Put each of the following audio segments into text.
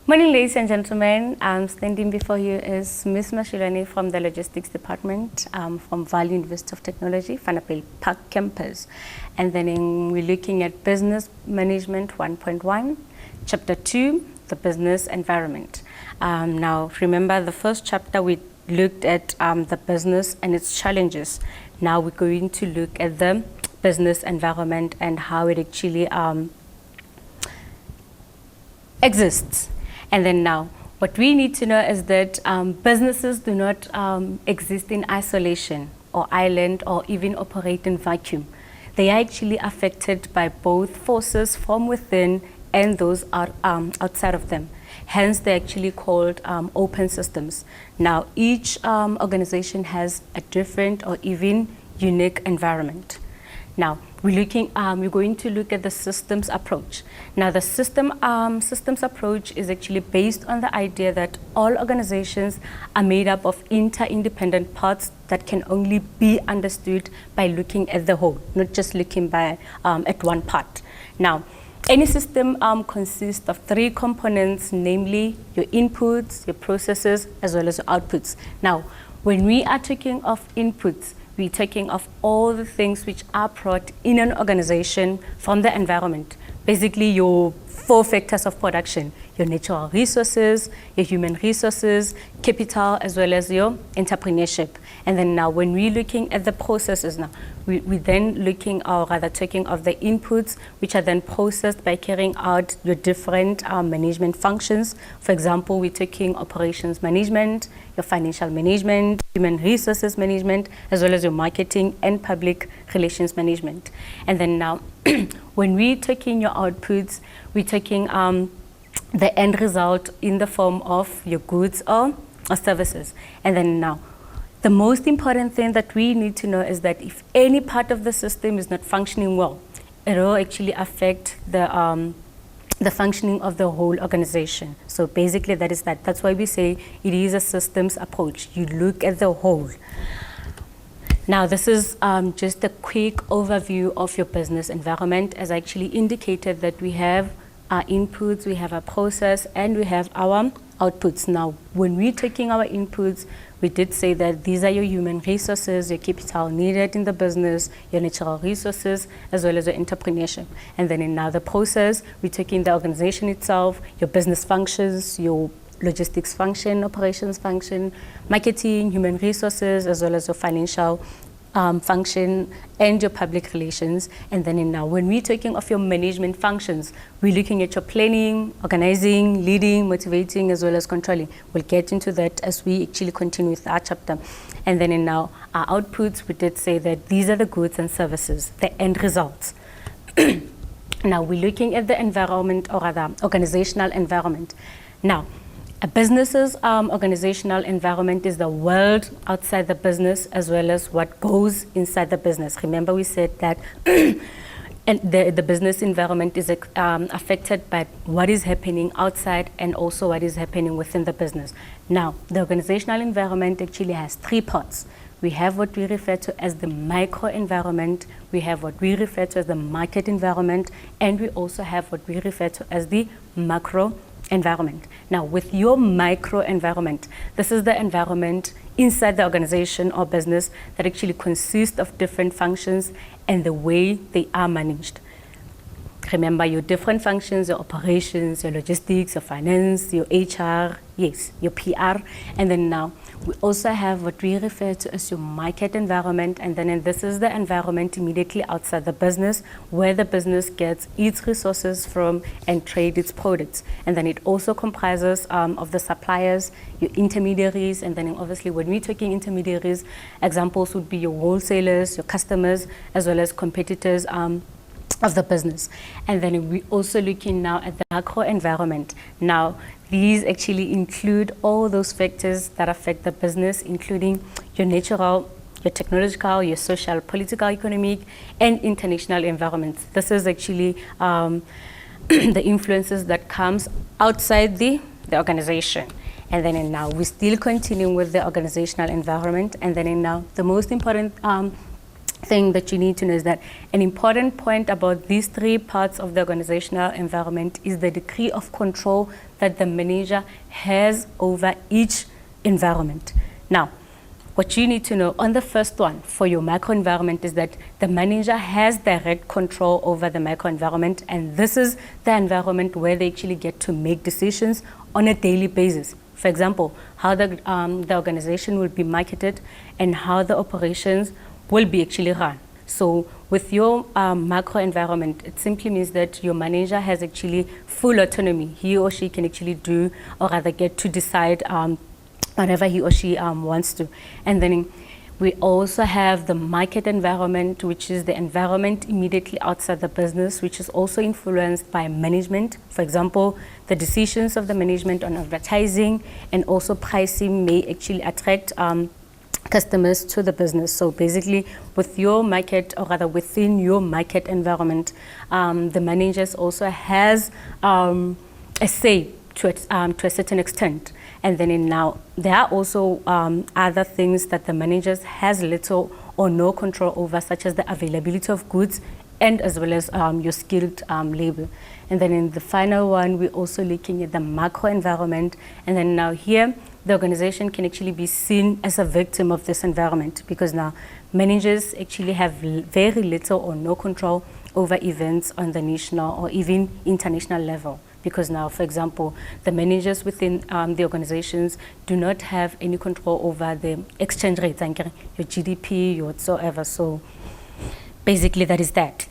Morning, ladies and gentlemen. Standing before you is Miss Mashiloane from the Logistics Department from Value University of Technology, Vanderbilt Park Campus. And then we're looking at Business Management 1.1, Chapter 2, the Business Environment. Now, remember the first chapter we looked at the business and its challenges. Now we're going to look at the business environment and how it actually exists. And then now, what we need to know is that businesses do not exist in isolation or island or even operate in vacuum. They are actually affected by both forces from within and those outside of them. Hence, they're actually called open systems. Now, each organization has a different or even unique environment. Now, we're going to look at the systems approach. Now, the systems approach is actually based on the idea that all organizations are made up of interdependent parts that can only be understood by looking at the whole, not just looking at one part. Now, any system consists of three components, namely your inputs, your processes, as well as your outputs. Now, when we are talking of inputs, we're taking of all the things which are brought in an organization from the environment. Basically, your four factors of production: your natural resources, your human resources, capital, as well as your entrepreneurship. And then now, when we're looking at the processes now, we're then looking, or rather taking of the inputs, which are then processed by carrying out your different management functions. For example, we're taking operations management, your financial management, human resources management, as well as your marketing and public relations management. And then now, when we're taking your outputs, we're taking the end result in the form of your goods or services. And then now, the most important thing that we need to know is that if any part of the system is not functioning well, it will actually affect the functioning of the whole organization. So basically that is that. That's why we say it is a systems approach. You look at the whole. Now, this is just a quick overview of your business environment. As I actually indicated, that we have our inputs, we have our process, and we have our outputs. Now, when we're taking our inputs, we did say that these are your human resources, your capital needed in the business, your natural resources, as well as your entrepreneurship. And then in another process, we're taking the organization itself, your business functions, your logistics function, operations function, marketing, human resources, as well as your financial function and your public relations. And then in now, when we're taking of your management functions, we're looking at your planning, organizing, leading, motivating, as well as controlling. We'll get into that as we actually continue with our chapter. And then in now, our outputs, we did say that these are the goods and services, the end results. Now, we're looking at the environment, or rather, organizational environment. Now, a business's organizational environment is the world outside the business as well as what goes inside the business. Remember, we said that and the business environment is affected by what is happening outside and also what is happening within the business. Now, the organizational environment actually has three parts. We have what we refer to as the micro environment, we have what we refer to as the market environment, and we also have what we refer to as the macro environment. Now, with your micro environment, this is the environment inside the organization or business that actually consists of different functions and the way they are managed. Remember your different functions, your operations, your logistics, your finance, your HR, yes, your PR. And then now we also have what we refer to as your market environment. And then this is the environment immediately outside the business where the business gets its resources from and trade its products. And then it also comprises of the suppliers, your intermediaries. And then obviously when we're talking intermediaries, examples would be your wholesalers, your customers, as well as competitors of the business. And then we're also looking now at the macro environment. Now, these actually include all those factors that affect the business, including your natural, your technological, your social, political, economic, and international environments. This is actually the influences that comes outside the organization. And then in now, we still continue with the organizational environment. And then in now, the most important thing that you need to know is that an important point about these three parts of the organizational environment is the degree of control that the manager has over each environment. Now, what you need to know on the first one for your microenvironment is that the manager has direct control over the microenvironment, and this is the environment where they actually get to make decisions on a daily basis. For example, how the organization will be marketed and how the operations will be actually run. So with your macro environment, it simply means that your manager has actually full autonomy. He or she can actually do, or rather get to decide whatever he or she wants to. And then we also have the market environment, which is the environment immediately outside the business, which is also influenced by management. For example, the decisions of the management on advertising and also pricing may actually attract customers to the business. So basically, with your market, or rather within your market environment, the managers also has a say to a certain extent. And then now there are also other things that the managers has little or no control over, such as the availability of goods and as well as your skilled labor. And then in the final one, we're also looking at the macro environment. And then now here, the organization can actually be seen as a victim of this environment, because now managers actually have very little or no control over events on the national or even international level. Because now, for example, the managers within the organizations do not have any control over the exchange rates, your GDP, your whatsoever. So basically that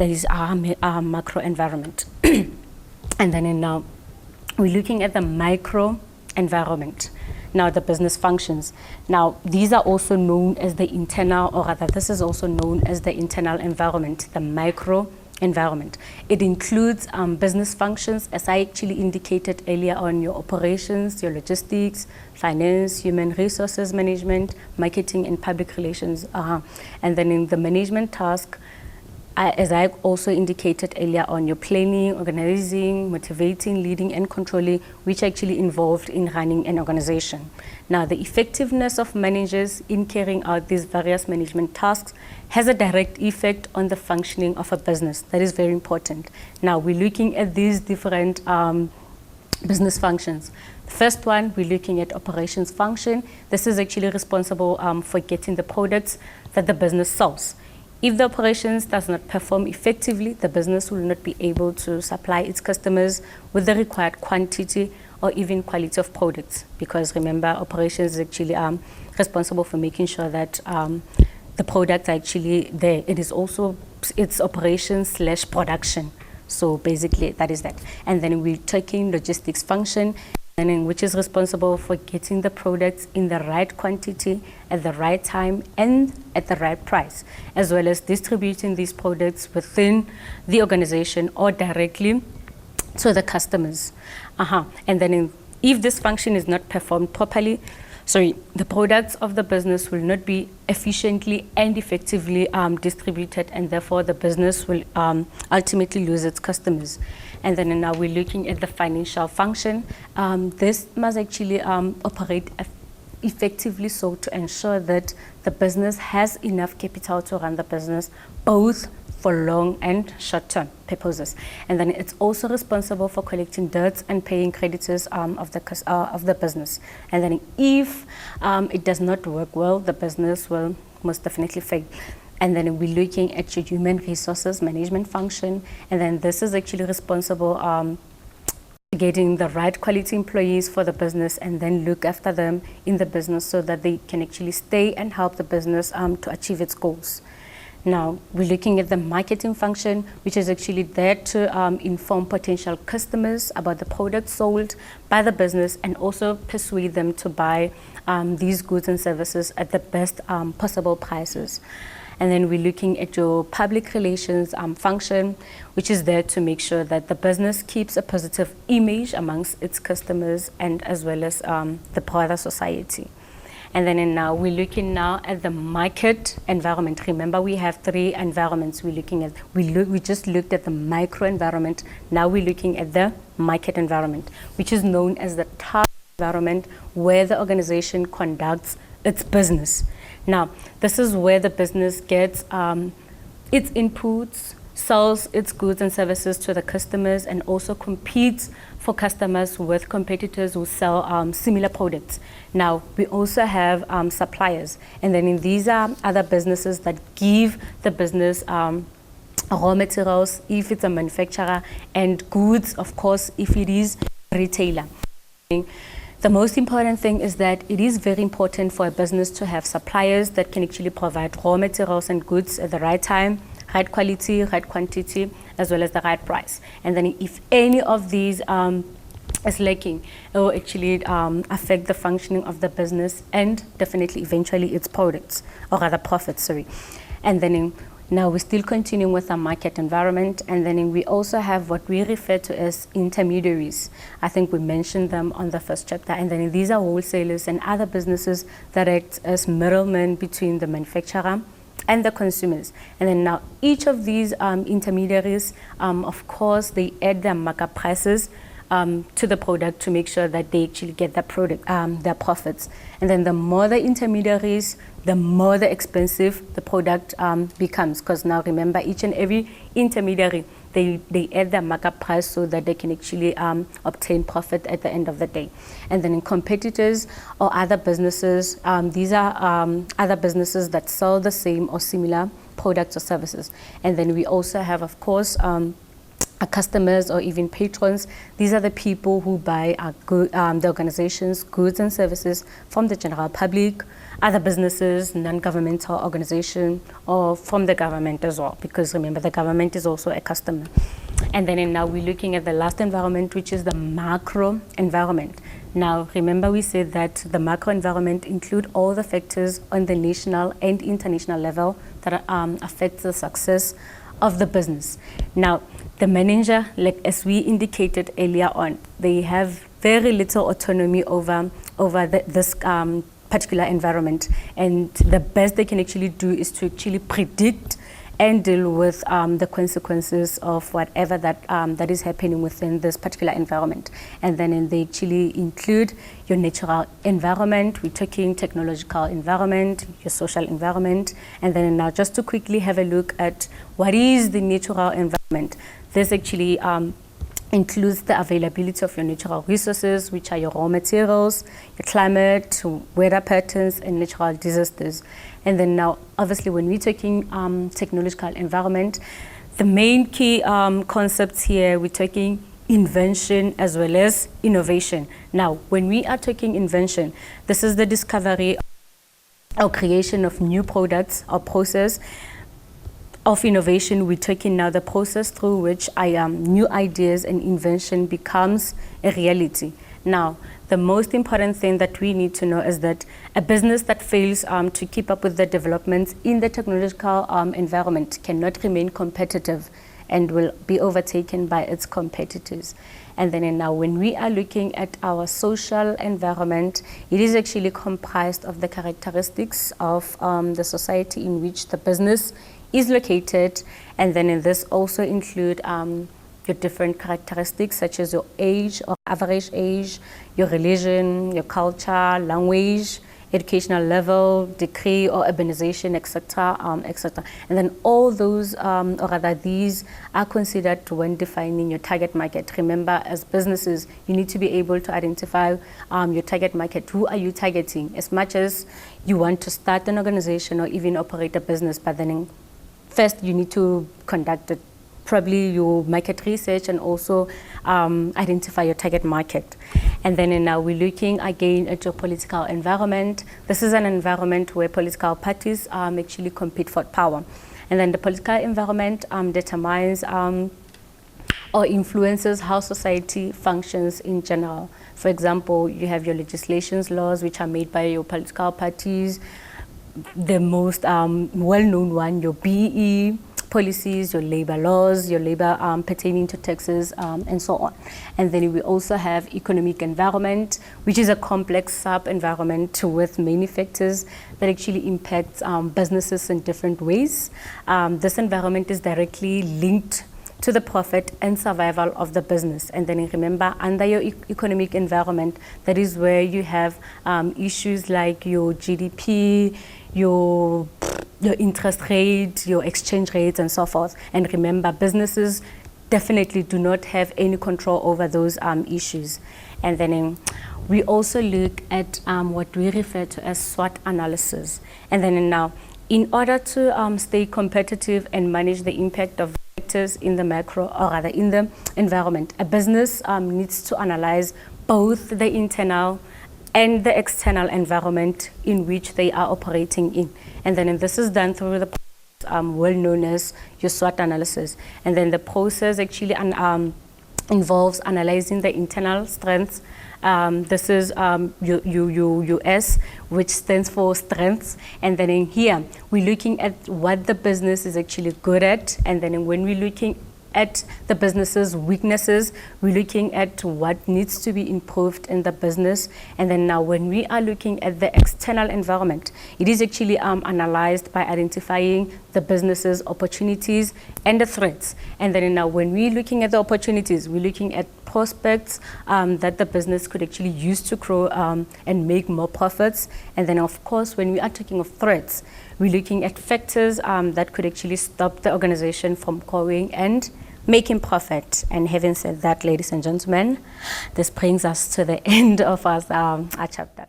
is our macro environment. And then now we're looking at the micro environment. Now the business functions. Now these are also known as the internal, or rather this is also known as the internal environment, the micro environment. It includes business functions, as I actually indicated earlier on, your operations, your logistics, finance, human resources management, marketing and public relations. And then in the management task, as I also indicated earlier on, your planning, organizing, motivating, leading and controlling, which are actually involved in running an organization. Now, the effectiveness of managers in carrying out these various management tasks has a direct effect on the functioning of a business. That is very important. Now, we're looking at these different business functions. The first one, we're looking at operations function. This is actually responsible for getting the products that the business sells. If the operations does not perform effectively, the business will not be able to supply its customers with the required quantity or even quality of products. Because remember, operations is actually responsible for making sure that the products are actually there. It is also its operations / production. So basically that is that. And then we're taking logistics function, and which is responsible for getting the products in the right quantity at the right time and at the right price, as well as distributing these products within the organization or directly to the customers. And then if this function is not performed properly, the products of the business will not be efficiently and effectively distributed, and therefore the business will ultimately lose its customers. And then now we're looking at the financial function. This must actually operate effectively, so to ensure that the business has enough capital to run the business, both for long and short-term purposes. And then it's also responsible for collecting debts and paying creditors of the business. And then if it does not work well, the business will most definitely fail. And then we're looking at your human resources management function. And then this is actually responsible getting the right quality employees for the business and then look after them in the business so that they can actually stay and help the business to achieve its goals. Now, we're looking at the marketing function, which is actually there to inform potential customers about the products sold by the business and also persuade them to buy these goods and services at the best possible prices. And then we're looking at your public relations function, which is there to make sure that the business keeps a positive image amongst its customers and as well as the broader society. And then now we're looking now at the market environment. Remember, we have three environments we're looking at. We just looked at the micro environment. Now we're looking at the market environment, which is known as the target environment where the organization conducts its business. Now, this is where the business gets its inputs, sells its goods and services to the customers, and also competes for customers with competitors who sell similar products. Now, we also have suppliers, and then these are other businesses that give the business raw materials if it's a manufacturer, and goods, of course, if it is a retailer. The most important thing is that it is very important for a business to have suppliers that can actually provide raw materials and goods at the right time, right quality, right quantity, as well as the right price. And then if any of these is lacking, it will actually affect the functioning of the business and definitely eventually its products, or rather profits, sorry. And then now we're still continuing with our market environment, and then we also have what we refer to as intermediaries. I think we mentioned them on the first chapter, and then these are wholesalers and other businesses that act as middlemen between the manufacturer and the consumers. And then now each of these intermediaries, of course, they add their markup prices to the product to make sure that they actually get the product, their profits. And then the more the intermediaries, the more the expensive the product becomes. Because now remember, each and every intermediary, they add their markup price so that they can actually obtain profit at the end of the day. And then in competitors or other businesses, these are other businesses that sell the same or similar products or services. And then we also have, of course, our customers or even patrons. These are the people who buy the organization's goods and services from the general public, other businesses, non-governmental organization, or from the government as well, because remember, the government is also a customer. And then now we're looking at the last environment, which is the macro environment. Now, remember we said that the macro environment include all the factors on the national and international level that affect the success of the business. Now, the manager, like as we indicated earlier on, they have very little autonomy over this particular environment, and the best they can actually do is to actually predict and deal with the consequences of whatever that is happening within this particular environment. And then they actually include your natural environment, we're talking technological environment, your social environment, and then now just to quickly have a look at what is the natural environment. This actually includes the availability of your natural resources, which are your raw materials, your climate, weather patterns, and natural disasters. And then now, obviously, when we're talking technological environment, the main key concepts here, we're talking invention as well as innovation. Now, when we are talking invention, this is the discovery or creation of new products or process. Of innovation, we're talking now the process through which new ideas and invention becomes a reality. Now, the most important thing that we need to know is that a business that fails to keep up with the developments in the technological environment cannot remain competitive and will be overtaken by its competitors. And then now when we are looking at our social environment, it is actually comprised of the characteristics of the society in which the business is located, and then in this also include your different characteristics such as your age or average age, your religion, your culture, language, educational level, degree or urbanization, etc., etc. And then all those, or rather these, are considered when defining your target market. Remember, as businesses, you need to be able to identify your target market. Who are you targeting? As much as you want to start an organization or even operate a business, but then first you need to conduct it. Probably your market research and also identify your target market. And then now we're looking again at your political environment. This is an environment where political parties actually compete for power. And then the political environment determines or influences how society functions in general. For example, you have your legislations, laws, which are made by your political parties. The most well-known one, your BE policies, your labor laws, your labor pertaining to taxes, and so on. And then we also have economic environment, which is a complex sub-environment with many factors that actually impact businesses in different ways. This environment is directly linked to the profit and survival of the business. And then remember, under your economic environment, that is where you have issues like your GDP, your interest rate, your exchange rates, and so forth. And remember, businesses definitely do not have any control over those issues. And then we also look at what we refer to as SWOT analysis. And then now, in order to stay competitive and manage the impact of factors in the macro, or rather in the environment, a business needs to analyze both the internal and the external environment in which they are operating in. And then this is done through the well known as your SWOT analysis. And then the process actually involves analyzing the internal strengths. This is US, which stands for strengths. And then in here, we're looking at what the business is actually good at. And then when we're looking at the business's weaknesses, we're looking at what needs to be improved in the business. And then now when we are looking at the external environment, it is actually analyzed by identifying the business's opportunities and the threats. And then now when we're looking at the opportunities, we're looking at prospects that the business could actually use to grow and make more profits. And then of course, when we are talking of threats, we're looking at factors that could actually stop the organization from growing and making profit. And having said that, ladies and gentlemen, this brings us to the end of our chapter.